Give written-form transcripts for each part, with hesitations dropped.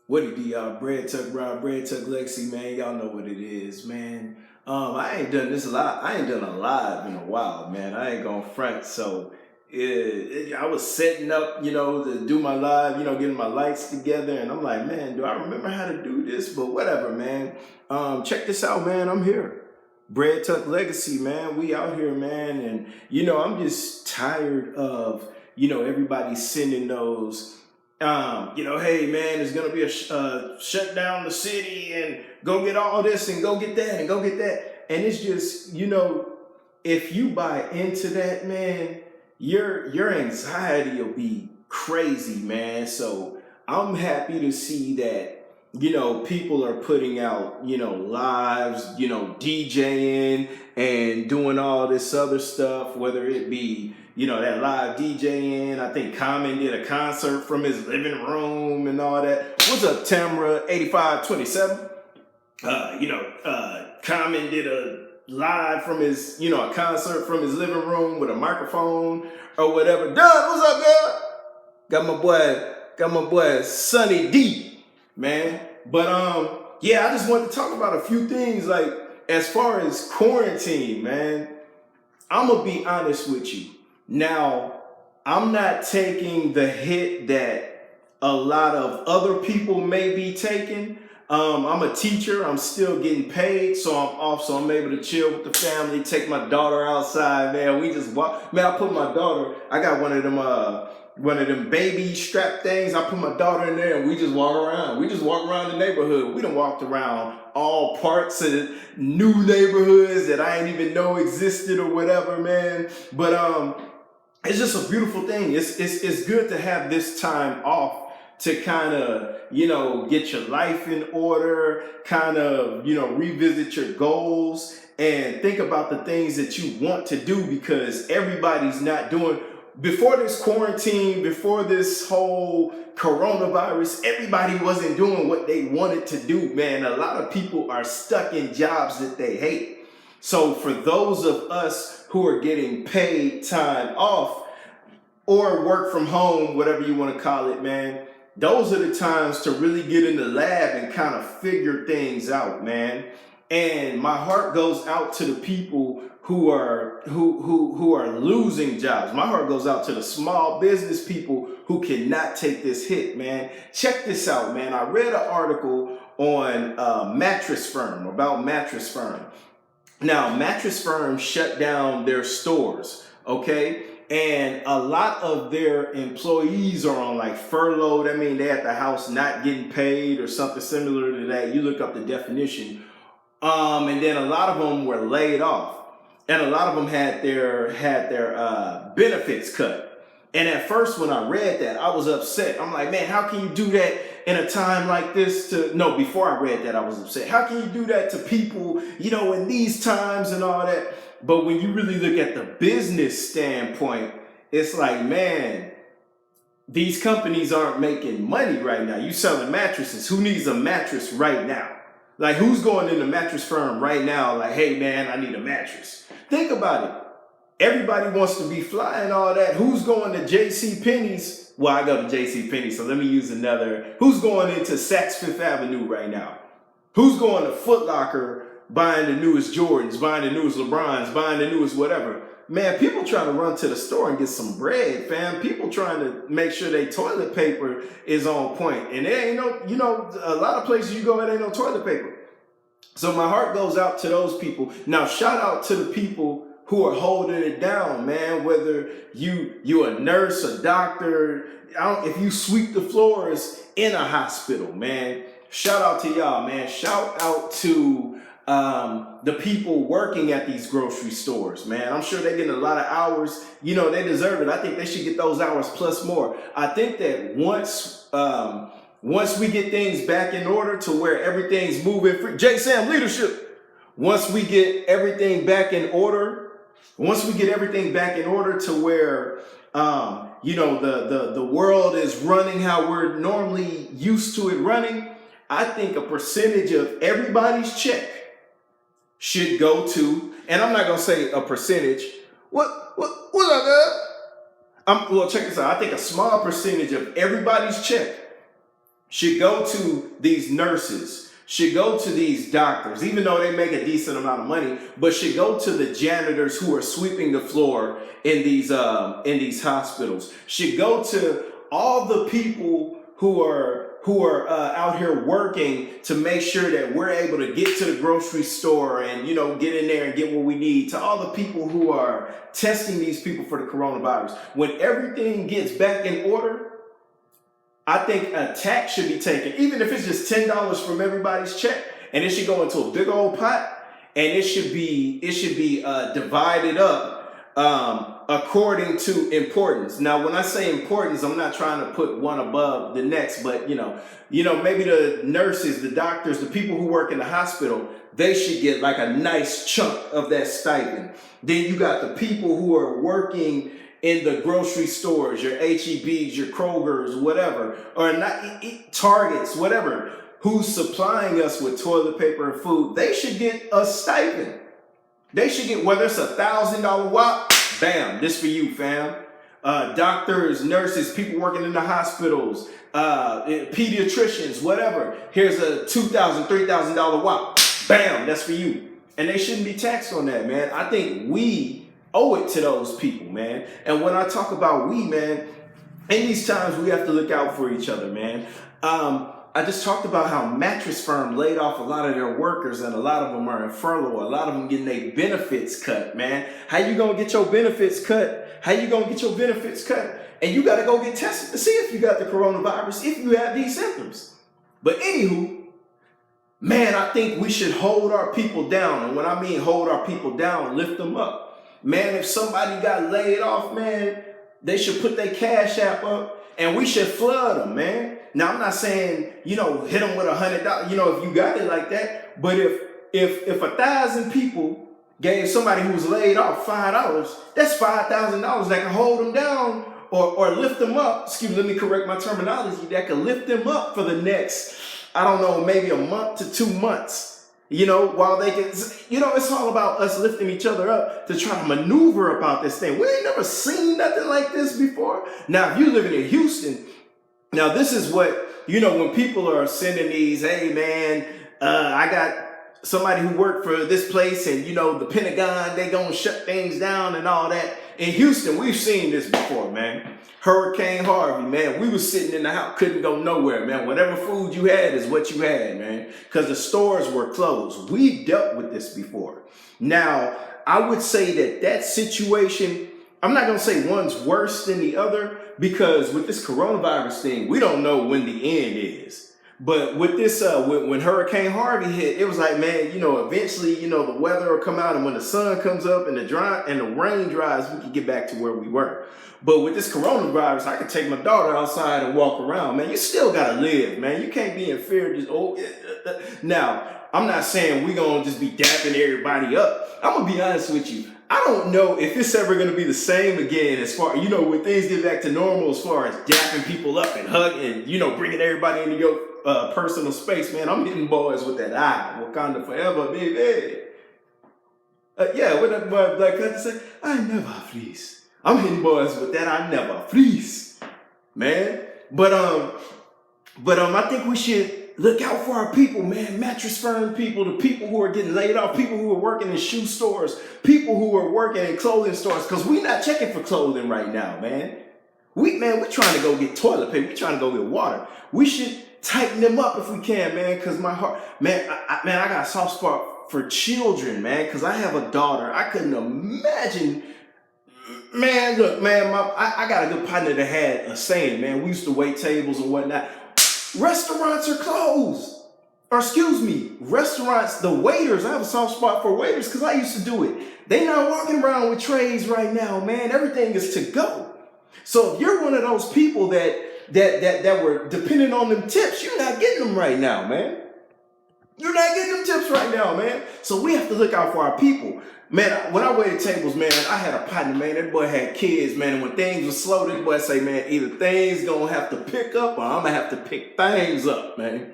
What it do, y'all? Bread Tuck Brown, Bread Tuck Legacy, man. Y'all know what it is, man. I ain't done this a lot. I ain't done a live in a while, man. I ain't gonna front. So I was setting up, to do my live, getting my lights together, and I'm like, man, do I remember how to do this? But whatever, man. Check this out, man. I'm here. Bread Tuck Legacy, man. We out here, man, and I'm just tired of everybody sending those. Hey man, there's gonna be a shut down the city and go get all this and go get that and go get that. And it's just, if you buy into that, man, your anxiety will be crazy, man. So I'm happy to see that, people are putting out, lives, DJing and doing all this other stuff, whether it be that live DJing. I think Common did a concert from his living room and all that. What's up, Tamra 8527? Common did a live from his, a concert from his living room with a microphone or whatever. Doug, what's up, girl? Got my boy Sonny D, man. But yeah, I just wanted to talk about a few things, like as far as quarantine, man. I'm gonna be honest with you. Now, I'm not taking the hit that a lot of other people may be taking. I'm a teacher. I'm still getting paid, so I'm off, so I'm able to chill with the family, take my daughter outside, man. We just walk. Man, I put my daughter, I got one of them baby strap things. I put my daughter in there and we just walk around. We just walk around the neighborhood. We done walked around all parts of new neighborhoods that I didn't even know existed or whatever, man. But it's just a beautiful thing. It's good to have this time off to kind of, get your life in order, kind of, revisit your goals and think about the things that you want to do, because everybody's not doing. Before this quarantine, before this whole coronavirus, everybody wasn't doing what they wanted to do, man. A lot of people are stuck in jobs that they hate. So for those of us who are getting paid time off or work from home, whatever you want to call it, man, those are the times to really get in the lab and kind of figure things out, man. And my heart goes out to the people who are losing jobs. My heart goes out to the small business people who cannot take this hit, man. Check this out, man. I read an article on Mattress Firm, about Mattress Firm. Now, Mattress Firm shut down their stores, okay? And a lot of their employees are on like furlough. That means they're at the house not getting paid or something similar to that. You look up the definition. And then a lot of them were laid off. And a lot of them had their benefits cut. And at first when I read that, I was upset. I'm like, man, how can you do that in a time like this before I read that, I was upset. How can you do that to people, in these times and all that? But when you really look at the business standpoint, it's like, man, these companies aren't making money right now. You selling mattresses. Who needs a mattress right now? Like, who's going in the Mattress Firm right now like, hey, man, I need a mattress? Think about it. Everybody wants to be fly and all that. Who's going to J.C. Penney's? Well, I go to J.C. Penney, so let me use another. Who's going into Saks Fifth Avenue right now? Who's going to Foot Locker buying the newest Jordans, buying the newest LeBrons, buying the newest whatever? Man, people trying to run to the store and get some bread, fam. People trying to make sure their toilet paper is on point. And there ain't a lot of places you go, it ain't no toilet paper. So my heart goes out to those people. Now, shout out to the people who are holding it down, man. Whether you a nurse, a doctor, if you sweep the floors in a hospital, man. Shout out to y'all, man. Shout out to the people working at these grocery stores, man. I'm sure they're getting a lot of hours. They deserve it. I think they should get those hours plus more. I think that once we get things back in order to where everything's moving free, J-Sam leadership. Once we get everything back in order to where the world is running how we're normally used to it running, I think a percentage of everybody's check should go to, and I'm not gonna say a percentage. What's up, girl? Well, check this out. I think a small percentage of everybody's check should go to these nurses, should go to these doctors, even though they make a decent amount of money, but should go to the janitors who are sweeping the floor in these hospitals, should go to all the people who are out here working to make sure that we're able to get to the grocery store and, get in there and get what we need, to all the people who are testing these people for the coronavirus. When everything gets back in order, I think a tax should be taken, even if it's just $10 from everybody's check, and it should go into a big old pot, and it should be divided up according to importance. Now, when I say importance, I'm not trying to put one above the next, but maybe the nurses, the doctors, the people who work in the hospital, they should get like a nice chunk of that stipend. Then you got the people who are working in the grocery stores, your HEBs, your Krogers, whatever, or not Targets, whatever, who's supplying us with toilet paper and food. They should get a stipend. They should get, whether it's $1,000 whop, bam, this for you, fam. Doctors, nurses, people working in the hospitals, pediatricians, whatever. Here's a $2,000, $3,000 whop, bam, that's for you. And they shouldn't be taxed on that, man. I think we owe it to those people, man. And when I talk about we, man, in these times we have to look out for each other, man. I just talked about how Mattress Firm laid off a lot of their workers, and a lot of them are in furlough. A lot of them getting their benefits cut, man. How you gonna get your benefits cut? And you gotta go get tested to see if you got the coronavirus, if you have these symptoms. But anywho, man, I think we should hold our people down. And when I mean hold our people down, lift them up. Man, if somebody got laid off, man, they should put their Cash App up and we should flood them, man. Now, I'm not saying, hit them with $100, if you got it like that. But if 1,000 people gave somebody who was laid off $5, that's $5,000 that can hold them down or lift them up. Excuse me, let me correct my terminology. That can lift them up for the next, I don't know, maybe a month to 2 months. While they can, it's all about us lifting each other up to try to maneuver about this thing. We ain't never seen nothing like this before. Now, if you're living in Houston, now this is what, when people are sending these, hey man, I got somebody who worked for this place and, the Pentagon, they gonna shut things down and all that. In Houston, we've seen this before, man. Hurricane Harvey, man, we was sitting in the house, couldn't go nowhere, man. Whatever food you had is what you had, man, because the stores were closed. We've dealt with this before. Now, I would say that situation, I'm not going to say one's worse than the other, because with this coronavirus thing, we don't know when the end is. But with this, when Hurricane Harvey hit, it was like, man, eventually, the weather will come out, and when the sun comes up and the rain dries, we can get back to where we were. But with this coronavirus, I can take my daughter outside and walk around, man. You still gotta live, man. You can't be in fear. Now, I'm not saying we're gonna just be dapping everybody up. I'm gonna be honest with you. I don't know if it's ever gonna be the same again as far, when things get back to normal, as far as dapping people up and hugging, bringing everybody into your personal space, man. I'm hitting boys with that Wakanda forever, baby. What that boy Black Panther say? I never fleece. I'm hitting boys with that I never fleece, man. But I think we should look out for our people, man. Mattress Firm people, the people who are getting laid off, people who are working in shoe stores, people who are working in clothing stores, because we're not checking for clothing right now, man. We're trying to go get toilet paper. We're trying to go get water. We should tighten them up if we can, man, because my heart, man, I got a soft spot for children, man, because I have a daughter. I couldn't imagine. Man, look, man, I got a good partner that had a saying, man. We used to wait tables and whatnot. Restaurants are closed. Or excuse me, restaurants, the waiters, I have a soft spot for waiters because I used to do it. They not walking around with trays right now, man. Everything is to go. So if you're one of those people that were depending on them tips, you're not getting them right now, man. You're not getting them tips right now, man. So we have to look out for our people. Man, when I waited tables, man, I had a partner, man. That boy had kids, man. And when things were slow, that boy say, man, either things gonna have to pick up or I'm gonna have to pick things up, man.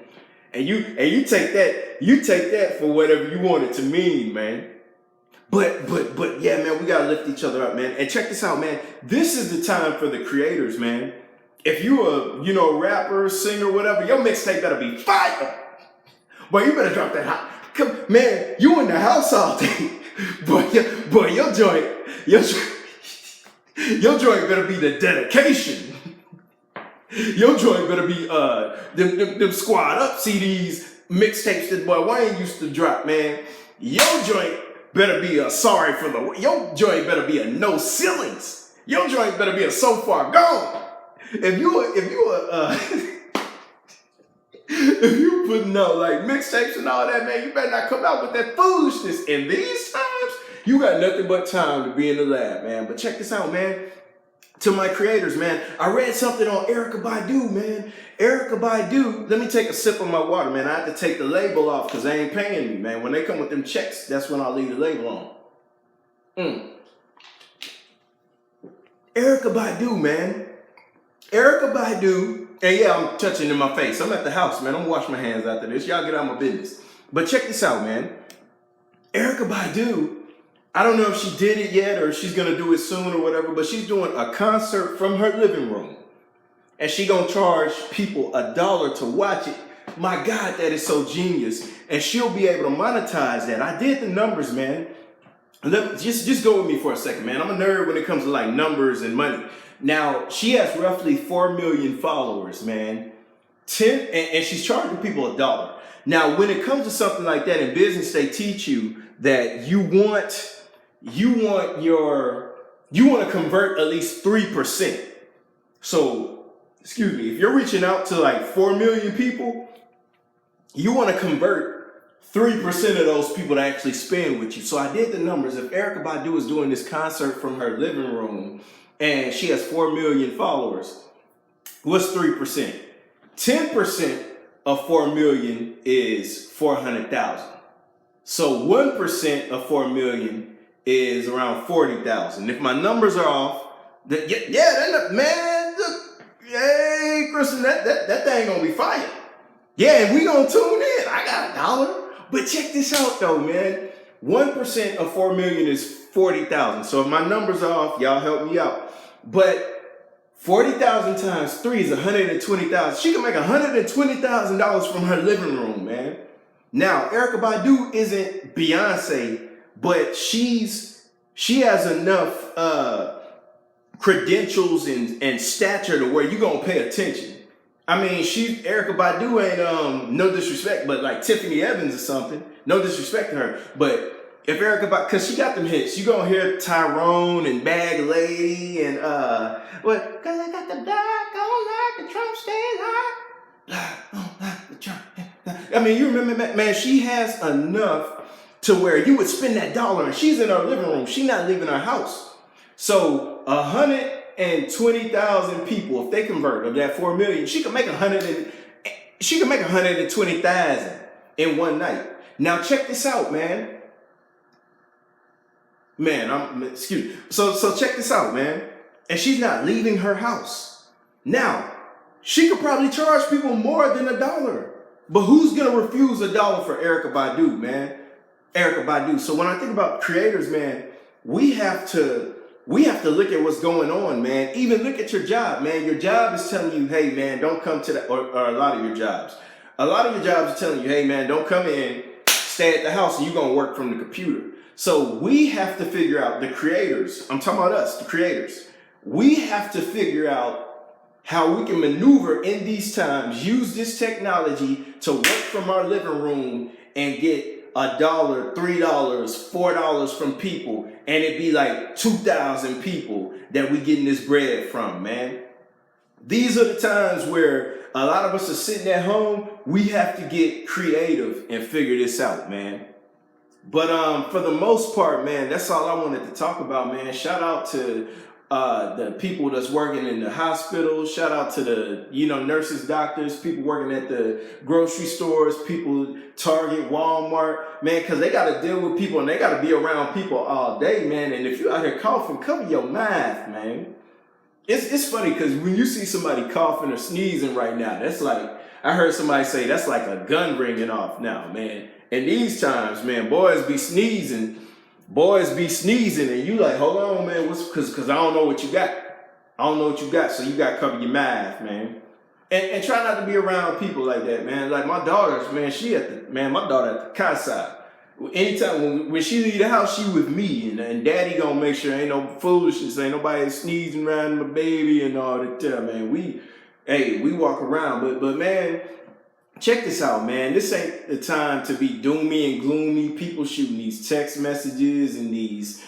And you take that for whatever you want it to mean, man. But yeah, man, we gotta lift each other up, man. And check this out, man. This is the time for the creators, man. if you a, rapper, singer, whatever, your mixtape better be fire. Boy, you better drop that hot. Come, man, you in the house all day. Boy, your joint better be the dedication. Your joint better be them Squad Up CDs, mixtapes that boy Wayne used to drop, man. Your joint better be a Sorry for the. Your joint better be a No Ceilings. Your joint better be a So Far Gone. If you putting out like mixtapes and all that, man, you better not come out with that foolishness. In these times, you got nothing but time to be in the lab, man. But check this out, man. To my creators, man, I read something on ERYKAH BADU, man. ERYKAH BADU, let me take a sip of my water, man. I had to take the label off because they ain't paying me, man. When they come with them checks, that's when I'll leave the label on. ERYKAH BADU, man. ERYKAH BADU, and yeah, I'm touching in my face. I'm at the house, man. I'm gonna wash my hands after this. Y'all get out of my business. But check this out, man. ERYKAH BADU, I don't know if she did it yet or if she's gonna do it soon or whatever, but she's doing a concert from her living room. And she gonna charge people $1 to watch it. My God, that is so genius. And she'll be able to monetize that. I did the numbers, man. Just go with me for a second, man. I'm a nerd when it comes to like numbers and money. Now, she has roughly 4 million followers, man. And she's charging people $1. Now, when it comes to something like that in business, they teach you that you want to convert at least 3%. So, excuse me, if you're reaching out to like 4 million people, you want to convert 3% of those people to actually spend with you. So I did the numbers. If ERYKAH BADU is doing this concert from her living room and she has 4 million followers, what's 3%? 10% of 4 million is 400,000. So 1% of 4 million is around 40,000. If my numbers are off, man, look, hey, Kristen, that thing gonna be fire. Yeah, and we gonna tune in. I got $1. But check this out though, man. 1% of 4 million is 40,000. So if my numbers are off, y'all help me out. But 40,000 times 3 is 120,000. She can make $120,000 from her living room, man. Now, ERYKAH BADU isn't Beyonce, but she has enough credentials and stature to where you're gonna pay attention. I mean, ERYKAH BADU ain't no disrespect, but like Tiffany Evans or something. No disrespect to her, but if ERYKAH BADU, cause she got them hits, you gonna hear Tyrone and Bag Lady and what? Cause I got the black on like the Trump stays hot. Black on like the Trump. I mean, you remember, man, she has enough to where you would spend that $1 and she's in her living room. She's not leaving her house. So 120,000 people, if they convert of that 4 million, she can make 120,000 in one night. Now check this out, man. Excuse me. So check this out, man. And she's not leaving her house. Now, she could probably charge people more than $1. But who's gonna refuse $1 for ERYKAH BADU, man? ERYKAH BADU. So when I think about creators, man, we have to look at what's going on, man. Even look at your job, man. Your job is telling you, hey, man, don't come to that, or a lot of your jobs. A lot of your jobs are telling you, hey, man, don't come in, stay at the house, and you're gonna work from the computer. So we have to figure out, the creators, I'm talking about us, the creators, we have to figure out how we can maneuver in these times, use this technology to work from our living room and get $1, $3, $4 from people, and it be like 2,000 people that we getting this bread from, man. These are the times where a lot of us are sitting at home. We have to get creative and figure this out, man. But for the most part, man, that's all I wanted to talk about, man. Shout out to the people that's working in the hospital. Shout out to the, nurses, doctors, people working at the grocery stores, people, Target, Walmart, man, because they got to deal with people and they got to be around people all day, man. And if you're out here coughing, cover your mouth, man. It's funny because when you see somebody coughing or sneezing right now, that's like, I heard somebody say that's like a gun ringing off now, man. And these times, man, boys be sneezing, and you like, hold on, man, because I don't know what you got. I don't know what you got, so you got to cover your mouth, man. And try not to be around people like that, man. Like my daughter's, man, my daughter at the casa. Anytime when she leave the house, she with me, and daddy gonna make sure ain't no foolishness, ain't nobody sneezing around my baby and all that time, man. We walk around, but man, check this out, man. This ain't the time to be doomy and gloomy. People shooting these text messages and these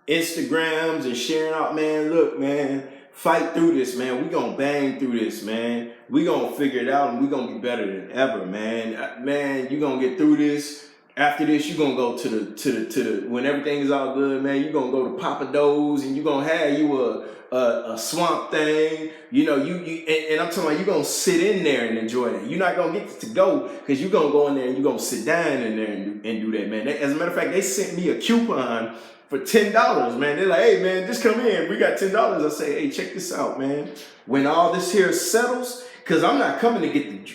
Instagrams and sharing out, man. Look, man, fight through this, man. We gonna bang through this, man. We gonna figure it out, and we gonna be better than ever, man. Man, you gonna get through this. After this, you gonna go to the when everything is all good, man. You gonna go to Papa Do's, and you gonna have you a swamp thing. You know, and I'm talking about you gonna sit in there and enjoy it. You're not gonna get to go because you gonna go in there and you gonna sit down in there and do that, man. As a matter of fact, they sent me a coupon for $10, man. They're like, hey, man, just come in. We got $10. I say, hey, check this out, man. When all this here settles, because I'm not coming to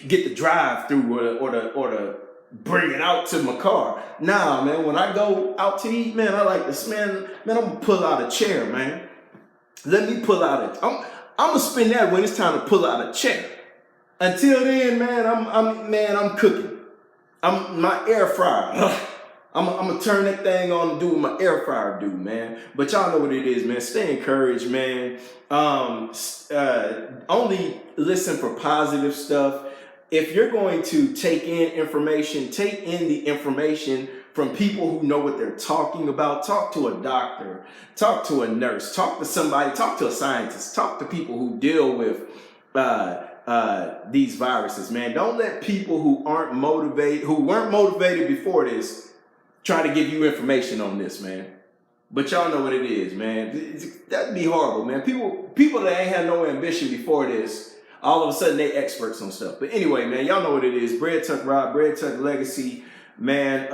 get the drive-through or the bring it out to my car. Nah, man, when I go out to eat, man, I like this, man, I'm going to pull out a chair, man. Let me pull out I'm going to spend that when it's time to pull out a chair. Until then, man, I'm cooking. I'm my air fryer. I'm gonna turn that thing on and do what my air fryer do, man. But y'all know what it is, man. Stay encouraged, man. Only listen for positive stuff. If you're going to take in information, take in the information from people who know what they're talking about. Talk to a doctor, talk to a nurse, talk to somebody, talk to a scientist, talk to people who deal with these viruses, man. Don't let people who weren't motivated before this try to give you information on this, man. But y'all know what it is, man. That'd be horrible, man. People that ain't had no ambition before this, all of a sudden they experts on stuff. But anyway, man, y'all know what it is. Bread Tuck Rob, Bread Tuck Legacy, man.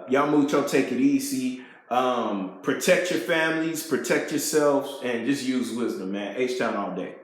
Y'all mucho, take it easy. Protect your families, protect yourselves, and just use wisdom, man. H-Town all day.